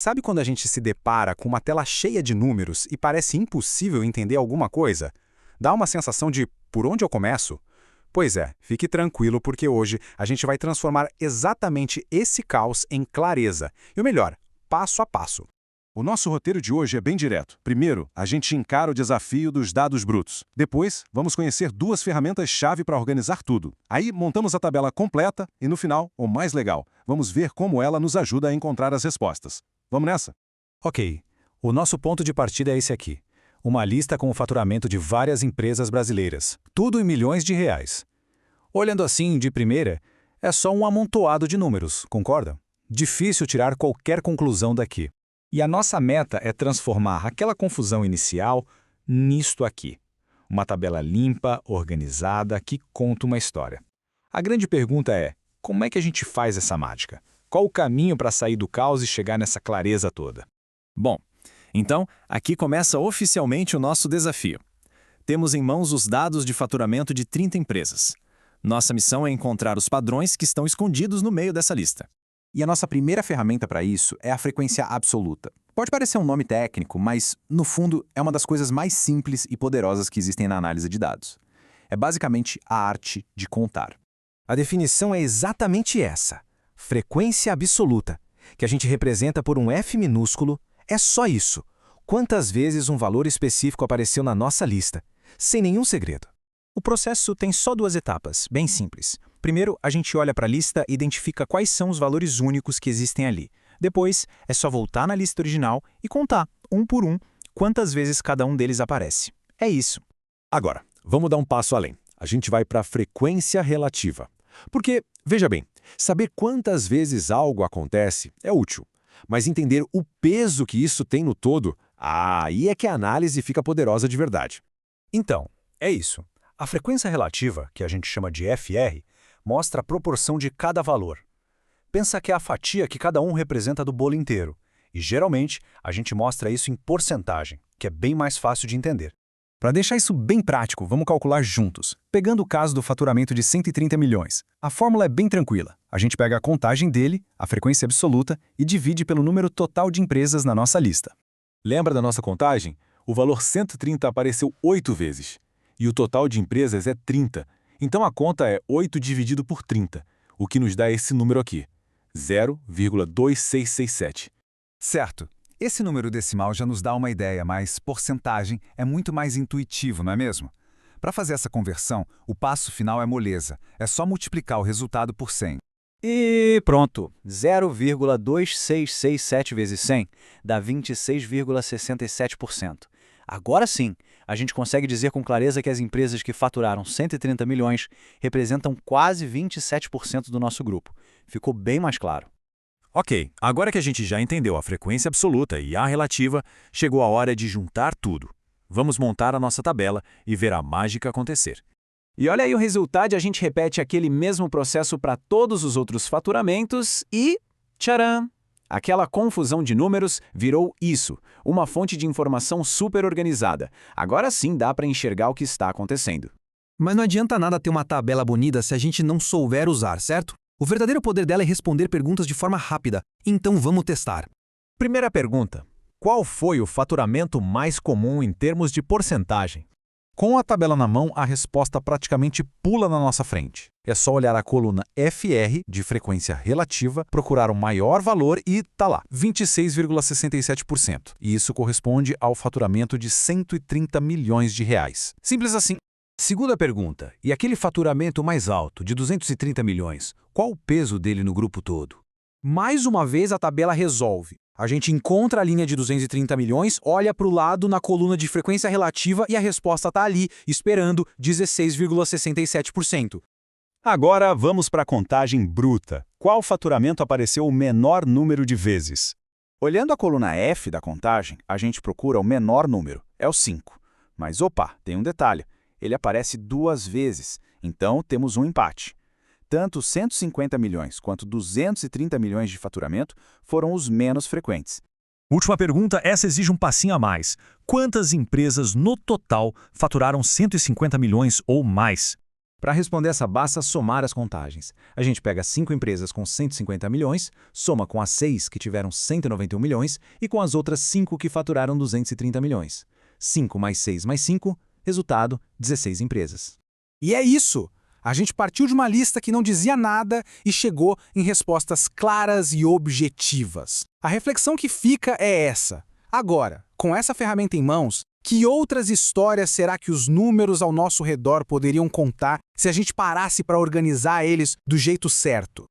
Sabe quando a gente se depara com uma tela cheia de números e parece impossível entender alguma coisa? Dá uma sensação de por onde eu começo? Pois é, fique tranquilo porque hoje a gente vai transformar exatamente esse caos em clareza. E o melhor, passo a passo. O nosso roteiro de hoje é bem direto. Primeiro, a gente encara o desafio dos dados brutos. Depois, vamos conhecer duas ferramentas-chave para organizar tudo. Aí, montamos a tabela completa e, no final, o mais legal, vamos ver como ela nos ajuda a encontrar as respostas. Vamos nessa? Ok, o nosso ponto de partida é esse aqui. Uma lista com o faturamento de várias empresas brasileiras, tudo em milhões de reais. Olhando assim, de primeira, é só um amontoado de números, concorda? Difícil tirar qualquer conclusão daqui. E a nossa meta é transformar aquela confusão inicial nisto aqui. Uma tabela limpa, organizada, que conta uma história. A grande pergunta é, como é que a gente faz essa mágica? Qual o caminho para sair do caos e chegar nessa clareza toda? Bom, então, aqui começa oficialmente o nosso desafio. Temos em mãos os dados de faturamento de 30 empresas. Nossa missão é encontrar os padrões que estão escondidos no meio dessa lista. E a nossa primeira ferramenta para isso é a frequência absoluta. Pode parecer um nome técnico, mas, no fundo, é uma das coisas mais simples e poderosas que existem na análise de dados. É basicamente a arte de contar. A definição é exatamente essa. Frequência absoluta, que a gente representa por um F minúsculo, é só isso. Quantas vezes um valor específico apareceu na nossa lista, sem nenhum segredo. O processo tem só duas etapas, bem simples. Primeiro, a gente olha para a lista e identifica quais são os valores únicos que existem ali. Depois, é só voltar na lista original e contar, um por um, quantas vezes cada um deles aparece. É isso. Agora, vamos dar um passo além. A gente vai para a frequência relativa. Porque, veja bem, saber quantas vezes algo acontece é útil. Mas entender o peso que isso tem no todo, aí é que a análise fica poderosa de verdade. Então, é isso. A frequência relativa, que a gente chama de FR, mostra a proporção de cada valor. Pensa que é a fatia que cada um representa do bolo inteiro. E, geralmente, a gente mostra isso em porcentagem, que é bem mais fácil de entender. Para deixar isso bem prático, vamos calcular juntos. Pegando o caso do faturamento de 130 milhões. A fórmula é bem tranquila. A gente pega a contagem dele, a frequência absoluta, e divide pelo número total de empresas na nossa lista. Lembra da nossa contagem? O valor 130 apareceu 8 vezes. E o total de empresas é 30. Então a conta é 8 dividido por 30, o que nos dá esse número aqui, 0,2667. Certo. Esse número decimal já nos dá uma ideia, mas porcentagem é muito mais intuitivo, não é mesmo? Para fazer essa conversão, o passo final é moleza. É só multiplicar o resultado por 100. E pronto, 0,2667 vezes 100 dá 26,67%. Agora sim, a gente consegue dizer com clareza que as empresas que faturaram 130 milhões representam quase 27% do nosso grupo. Ficou bem mais claro. Ok, agora que a gente já entendeu a frequência absoluta e a relativa, chegou a hora de juntar tudo. Vamos montar a nossa tabela e ver a mágica acontecer. E olha aí o resultado, a gente repete aquele mesmo processo para todos os outros faturamentos e... tcharam! Aquela confusão de números virou isso, uma fonte de informação super organizada. Agora sim dá para enxergar o que está acontecendo. Mas não adianta nada ter uma tabela bonita se a gente não souber usar, certo? O verdadeiro poder dela é responder perguntas de forma rápida. Então vamos testar. Primeira pergunta. Qual foi o faturamento mais comum em termos de porcentagem? Com a tabela na mão, a resposta praticamente pula na nossa frente. É só olhar a coluna FR, de frequência relativa, procurar o maior valor e tá lá, 26,67%. E isso corresponde ao faturamento de 130 milhões de reais. Simples assim. Segunda pergunta. E aquele faturamento mais alto, de 230 milhões, qual o peso dele no grupo todo? Mais uma vez a tabela resolve. A gente encontra a linha de 230 milhões, olha para o lado na coluna de frequência relativa e a resposta está ali, esperando 16,67%. Agora vamos para a contagem bruta. Qual faturamento apareceu o menor número de vezes? Olhando a coluna F da contagem, a gente procura o menor número, é o 5. Mas opa, tem um detalhe. Ele aparece 2 vezes, então temos um empate. Tanto 150 milhões quanto 230 milhões de faturamento foram os menos frequentes. Última pergunta, essa exige um passinho a mais. Quantas empresas no total faturaram 150 milhões ou mais? Para responder essa, basta somar as contagens. A gente pega 5 empresas com 150 milhões, soma com as 6 que tiveram 191 milhões e com as outras 5 que faturaram 230 milhões. 5 mais 6 mais 5, resultado, 16 empresas. E é isso! A gente partiu de uma lista que não dizia nada e chegou em respostas claras e objetivas. A reflexão que fica é essa. Agora, com essa ferramenta em mãos, que outras histórias será que os números ao nosso redor poderiam contar se a gente parasse para organizar eles do jeito certo?